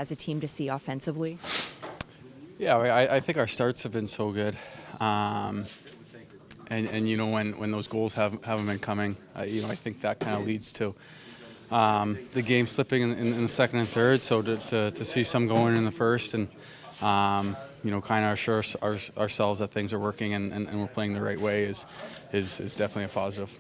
as a team to see offensively? Yeah, I think our starts have been so good. And you know, when those goals haven't been coming, you know, I think that kind of leads to the game slipping in the second and third. So to see some going in the first and you know, kind of assure ourselves that things are working and we're playing the right way is definitely a positive.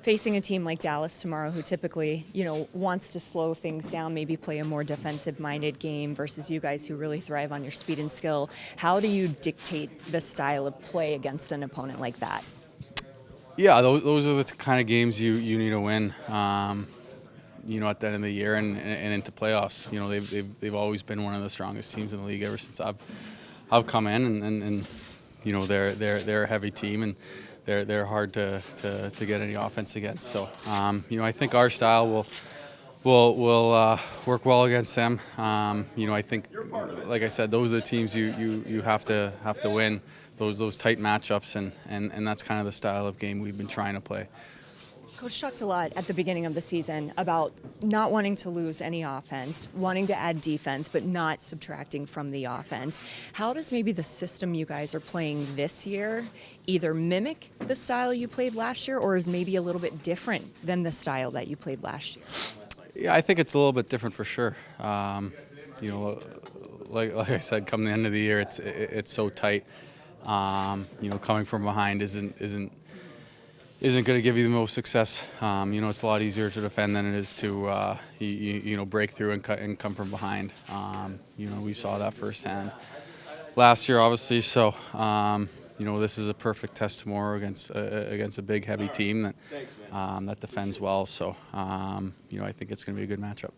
Facing a team like Dallas tomorrow, who typically, you know, wants to slow things down, maybe play a more defensive-minded game versus you guys who really thrive on your speed and skill, how do you dictate the style of play against an opponent like that? Yeah, those are the kind of games you need to win. You know, at the end of the year and into playoffs. You know, they've always been one of the strongest teams in the league ever since I've come in, and you know, they're a heavy team and they're hard to get any offense against. So you know, I think our style will work well against them. You know, I think, like I said, those are the teams you have to win. Those tight matchups, and that's kind of the style of game we've been trying to play. Coach talked a lot at the beginning of the season about not wanting to lose any offense, wanting to add defense, but not subtracting from the offense. How does maybe the system you guys are playing this year either mimic the style you played last year, or is maybe a little bit different than the style that you played last year? Yeah, I think it's a little bit different for sure. You know, like I said, come the end of the year, it's so tight. You know, coming from behind isn't going to give you the most success. You know, it's a lot easier to defend than it is to you know, break through and come from behind. You know, we saw that firsthand last year, obviously. So you know, this is a perfect test tomorrow against a big, heavy team that defends well. So you know, I think it's going to be a good matchup.